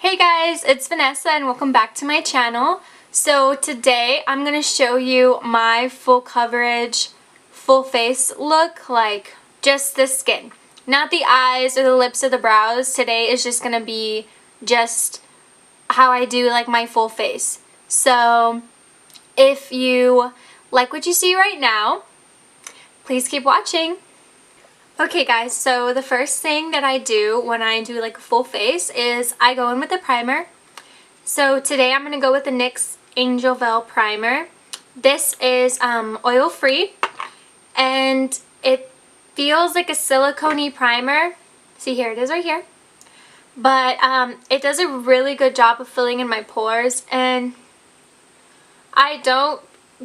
Hey guys, it's Vanessa and welcome back to my channel. So today I'm going to show you my full coverage, full face look, like just the skin. Not the eyes or the lips or the brows. Today is just going to be just how I do like my full face. So if you like what you see right now, please keep watching. Okay guys, so the first thing that I do when I do like a full face is I go in with a primer. So today I'm going to go with the NYX Angel Veil Primer. This is oil free and it feels like a silicone-y primer. See, here it is right here. But it does a really good job of filling in my pores, and I don't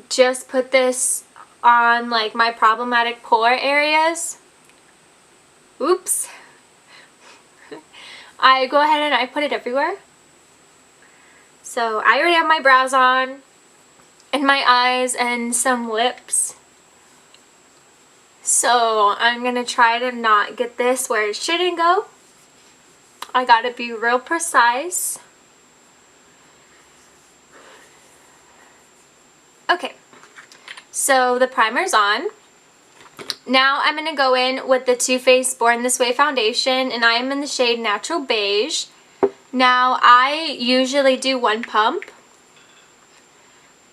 just put this on like my problematic pore areas. Oops. I go ahead and I put it everywhere. So I already have my brows on, and my eyes, and some lips. So I'm going to try to not get this where it shouldn't go. I gotta be real precise. Okay, so the primer's on. Now I'm going to go in with the Too Faced Born This Way foundation, and I am in the shade Natural Beige. Now I usually do one pump,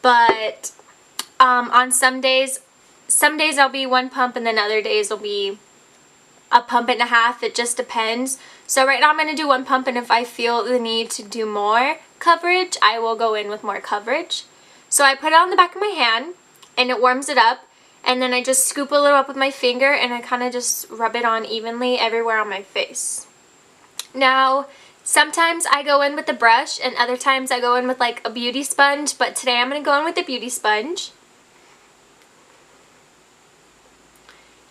but on some days I'll be one pump and then other days will be a pump and a half. It just depends. So right now I'm going to do one pump, and if I feel the need to do more coverage, I will go in with more coverage. So I put it on the back of my hand and it warms it up. And then I just scoop a little up with my finger and I kind of just rub it on evenly everywhere on my face. Now, sometimes I go in with a brush and other times I go in with like a beauty sponge, but today I'm going to go in with a beauty sponge.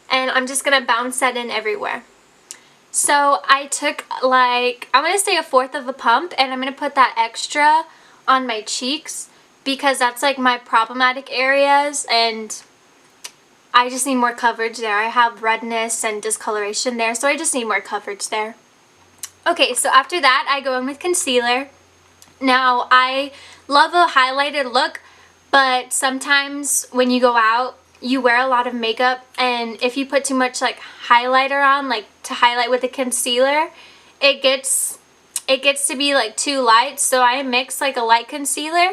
And I'm just going to bounce that in everywhere. So I took like, I'm going to say 1/4 of a pump, and I'm going to put that extra on my cheeks because that's like my problematic areas, and I just need more coverage there. I have redness and discoloration there, so I just need more coverage there. Okay, so after that, I go in with concealer. Now, I love a highlighted look, but sometimes when you go out, you wear a lot of makeup, and if you put too much like highlighter on, like to highlight with the concealer, it gets to be like too light. So I mix like a light concealer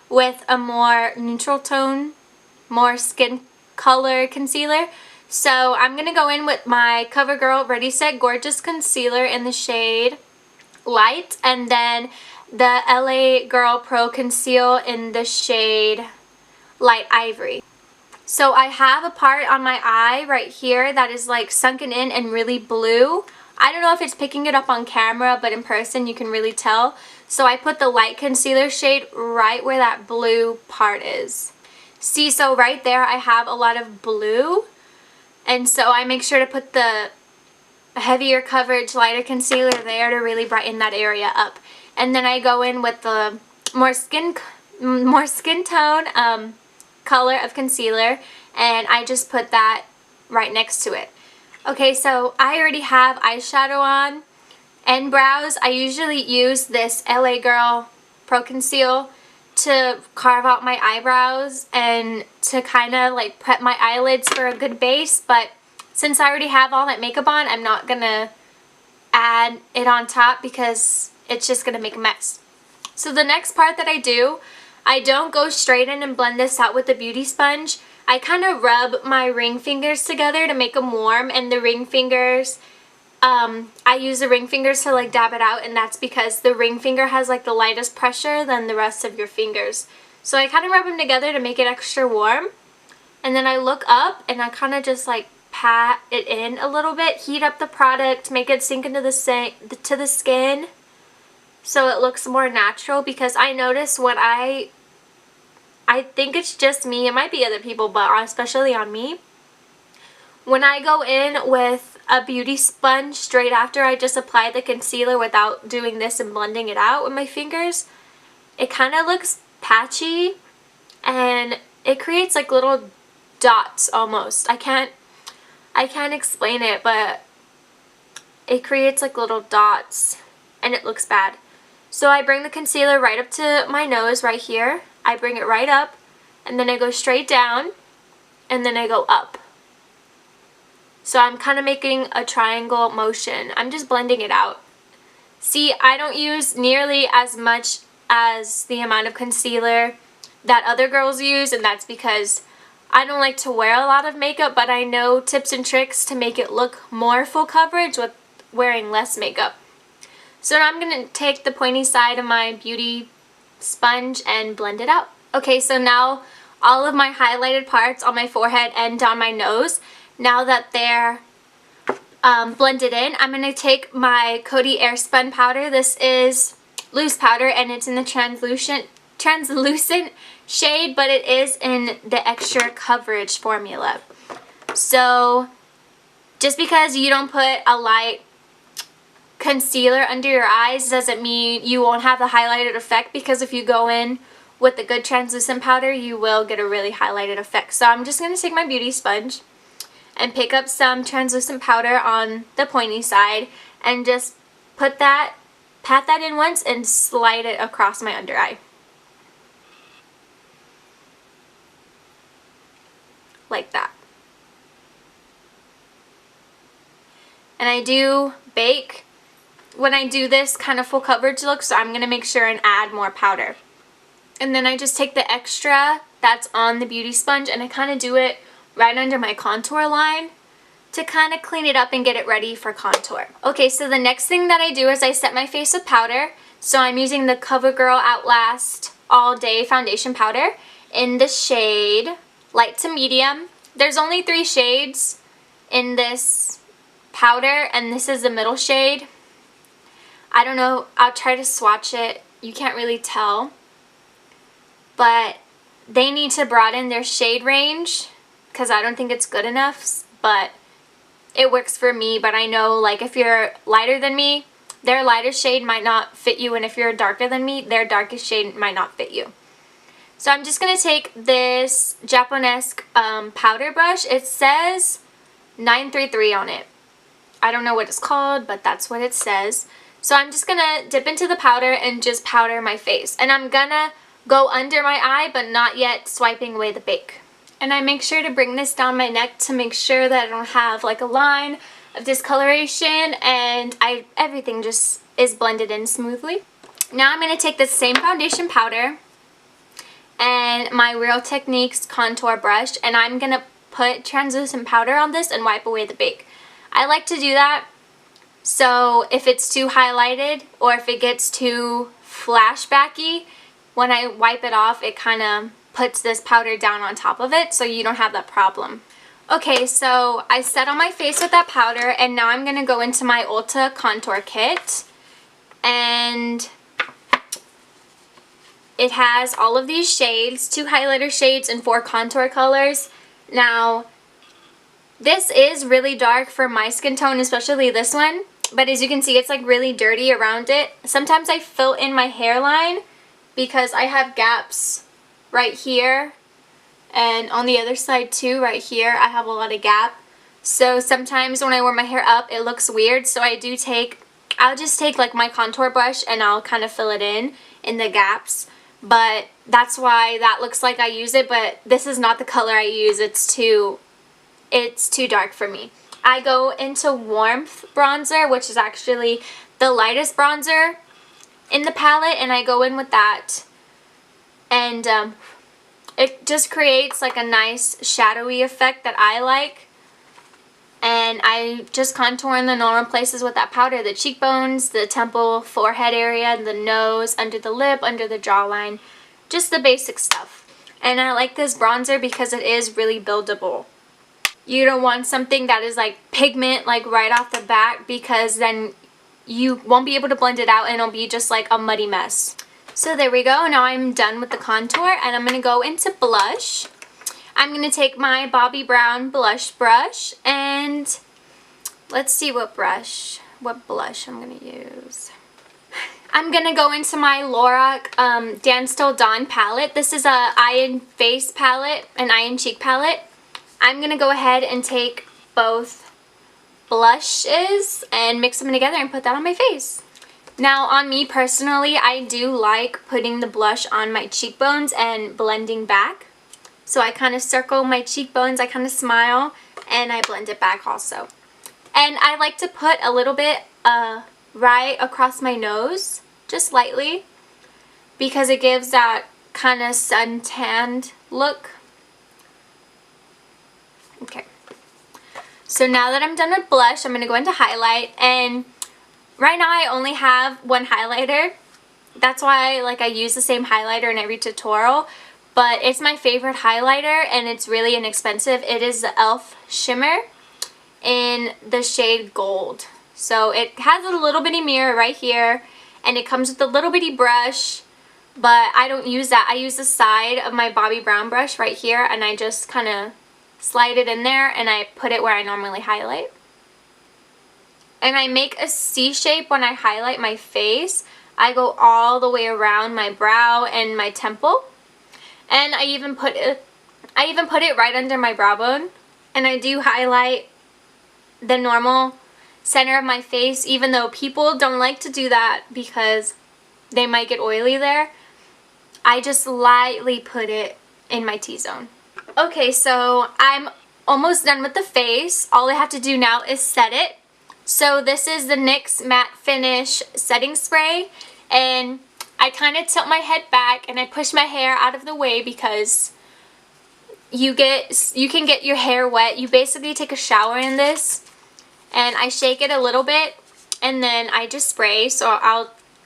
with a more neutral tone, more skin color concealer. So I'm going to go in with my CoverGirl Ready Set Gorgeous Concealer in the shade Light, and then the LA Girl Pro Conceal in the shade Light Ivory. So I have a part on my eye right here that is like sunken in and really blue. I don't know if it's picking it up on camera, but in person you can really tell. So I put the light concealer shade right where that blue part is. See, so right there I have a lot of blue, and so I make sure to put the heavier coverage, lighter concealer there to really brighten that area up. And then I go in with the more skin tone color of concealer, and I just put that right next to it. Okay, so I already have eyeshadow on and brows. I usually use this LA Girl Pro Conceal to carve out my eyebrows and to kind of like prep my eyelids for a good base, but since I already have all that makeup on, I'm not gonna add it on top because it's just gonna make a mess. So the next part that I do, I don't go straight in and blend this out with the beauty sponge. I kind of rub my ring fingers together to make them warm, and the ring fingers, I use the ring fingers to like dab it out, and that's because the ring finger has like the lightest pressure than the rest of your fingers. So I kind of rub them together to make it extra warm, and then I look up and I kind of just like pat it in a little bit, heat up the product, make it sink into the skin so it looks more natural, because I notice when I think it's just me, it might be other people, but especially on me, when I go in with a beauty sponge straight after I just apply the concealer without doing this and blending it out with my fingers, it kind of looks patchy and it creates like little dots almost. I can't explain it, but it creates like little dots and it looks bad. So I bring the concealer right up to my nose right here. I bring it right up, and then I go straight down, and then I go up. So I'm kind of making a triangle motion. I'm just blending it out. See, I don't use nearly as much as the amount of concealer that other girls use, and that's because I don't like to wear a lot of makeup, but I know tips and tricks to make it look more full coverage with wearing less makeup. So now I'm going to take the pointy side of my beauty sponge and blend it out. Okay, so now all of my highlighted parts on my forehead and down my nose, now that they're blended in, I'm going to take my Coty Airspun powder. This is loose powder and it's in the translucent shade, but it is in the extra coverage formula. So just because you don't put a light concealer under your eyes doesn't mean you won't have the highlighted effect, because if you go in with a good translucent powder, you will get a really highlighted effect. So I'm just going to take my beauty sponge and pick up some translucent powder on the pointy side and just pat that in once and slide it across my under eye. Like that. And I do bake when I do this kind of full coverage look, so I'm going to make sure and add more powder. And then I just take the extra that's on the beauty sponge and I kind of do it right under my contour line to kind of clean it up and get it ready for contour. Okay, so the next thing that I do is I set my face with powder. So I'm using the CoverGirl Outlast All Day Foundation Powder in the shade light to medium. There's only 3 shades in this powder and this is the middle shade. I don't know, I'll try to swatch it. You can't really tell. But they need to broaden their shade range because I don't think it's good enough, but it works for me. But I know, like, if you're lighter than me, their lighter shade might not fit you, and if you're darker than me, their darkest shade might not fit you. So I'm just going to take this Japonesque powder brush. It says 933 on it. I don't know what it's called, but that's what it says. So I'm just going to dip into the powder and just powder my face. And I'm going to go under my eye, but not yet swiping away the bake. And I make sure to bring this down my neck to make sure that I don't have like a line of discoloration, and everything just is blended in smoothly. Now I'm going to take the same foundation powder and my Real Techniques contour brush, and I'm going to put translucent powder on this and wipe away the bake. I like to do that so if it's too highlighted or if it gets too flashbacky, when I wipe it off, it kind of puts this powder down on top of it, so you don't have that problem. Okay, so I set on my face with that powder, and now I'm going to go into my Ulta contour kit, and it has all of these shades, 2 highlighter shades and 4 contour colors. Now, this is really dark for my skin tone, especially this one, but as you can see, it's like really dirty around it. Sometimes I fill in my hairline because I have gaps right here, and on the other side too, right here, I have a lot of gap. So sometimes when I wear my hair up, it looks weird, so I'll just take like my contour brush and I'll kind of fill it in the gaps. But that's why that looks like I use it, but this is not the color I use. It's too dark for me. I go into Warmth bronzer, which is actually the lightest bronzer in the palette, and I go in with that, and it just creates like a nice shadowy effect that I like. And I just contour in the normal places with that powder, the cheekbones, the temple, forehead area, the nose, under the lip, under the jawline, just the basic stuff. And I like this bronzer because it is really buildable. You don't want something that is like pigment like right off the bat, because then you won't be able to blend it out and it'll be just like a muddy mess. So there we go. Now I'm done with the contour and I'm going to go into blush. I'm going to take my Bobbi Brown blush brush, and let's see what blush I'm going to use. I'm going to go into my Lorac Dance Till Dawn palette. This is a eye and face palette, an eye and cheek palette. I'm going to go ahead and take both blushes and mix them together and put that on my face. Now on me personally, I do like putting the blush on my cheekbones and blending back. So I kind of circle my cheekbones, I kind of smile, and I blend it back also. And I like to put a little bit right across my nose, just lightly, because it gives that kind of suntanned look. Okay. So now that I'm done with blush, I'm going to go into highlight, and right now I only have one highlighter. That's why I use the same highlighter in every tutorial, but it's my favorite highlighter and it's really inexpensive. It is the e.l.f. Shimmer in the shade Gold. So it has a little bitty mirror right here, and it comes with a little bitty brush, but I don't use that. I use the side of my Bobbi Brown brush right here, and I just kind of slide it in there and I put it where I normally highlight. And I make a C shape when I highlight my face. I go all the way around my brow and my temple. And I even put it right under my brow bone. And I do highlight the normal center of my face, even though people don't like to do that because they might get oily there. I just lightly put it in my T-zone. Okay, so I'm almost done with the face. All I have to do now is set it. So this is the NYX Matte Finish Setting Spray, and I kind of tilt my head back and I push my hair out of the way because you can get your hair wet. You basically take a shower in this, and I shake it a little bit and then I just spray. So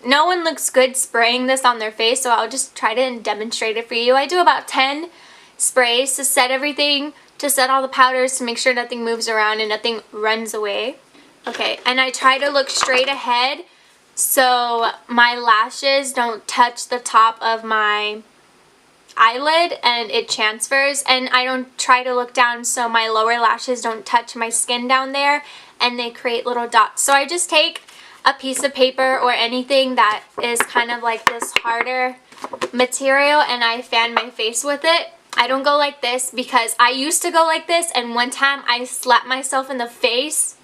no one looks good spraying this on their face, so I'll just try to demonstrate it for you. I do about 10 sprays to set everything, to set all the powders, to make sure nothing moves around and nothing runs away. Okay, and I try to look straight ahead so my lashes don't touch the top of my eyelid and it transfers, and I don't try to look down so my lower lashes don't touch my skin down there and they create little dots. So I just take a piece of paper or anything that is kind of like this harder material and I fan my face with it. I don't go like this because I used to go like this, and one time I slapped myself in the face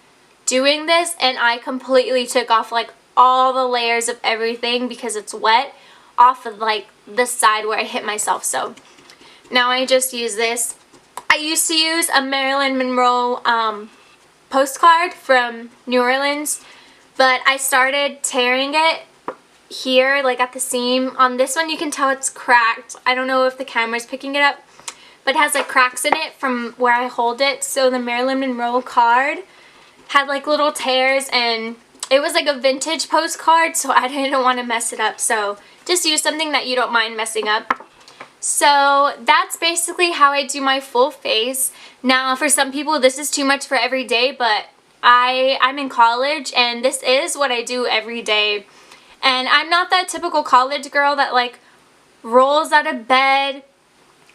doing this and I completely took off all the layers of everything because it's wet off of the side where I hit myself. So now I just use this. I used to use a Marilyn Monroe postcard from New Orleans, but I started tearing it here at the seam. On this one you can tell it's cracked. I don't know if the camera's picking it up, but it has cracks in it from where I hold it. So the Marilyn Monroe card had little tears, and it was a vintage postcard, so I didn't want to mess it up. So just use something that you don't mind messing up. So that's basically how I do my full face. Now for some people this is too much for every day, but I'm in college and this is what I do every day. And I'm not that typical college girl that rolls out of bed,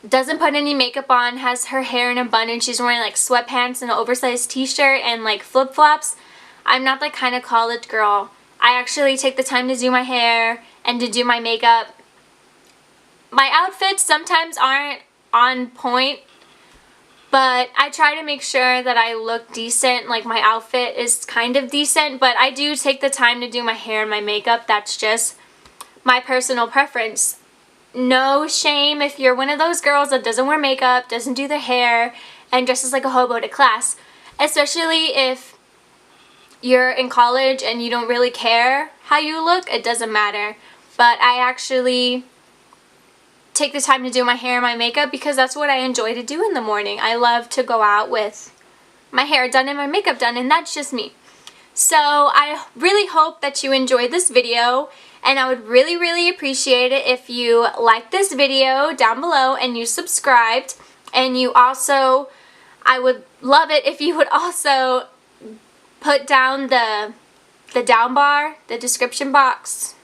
doesn't put any makeup on, has her hair in a bun, and she's wearing sweatpants and an oversized t-shirt and flip-flops. I'm not that kind of college girl. I actually take the time to do my hair and to do my makeup. My outfits sometimes aren't on point, but I try to make sure that I look decent. My outfit is kind of decent, but I do take the time to do my hair and my makeup. That's just my personal preference. No shame if you're one of those girls that doesn't wear makeup, doesn't do their hair, and dresses like a hobo to class. Especially if you're in college and you don't really care how you look, it doesn't matter. But I actually take the time to do my hair and my makeup because that's what I enjoy to do in the morning. I love to go out with my hair done and my makeup done, and that's just me. So I really hope that you enjoyed this video, and I would really appreciate it if you liked this video down below and you subscribed, and you also, I would love it if you would also put down the down bar, the description box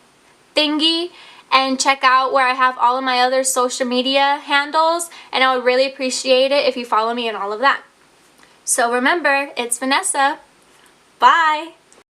thingy, and check out where I have all of my other social media handles, and I would really appreciate it if you follow me in all of that. So remember, it's Vanessa. Bye!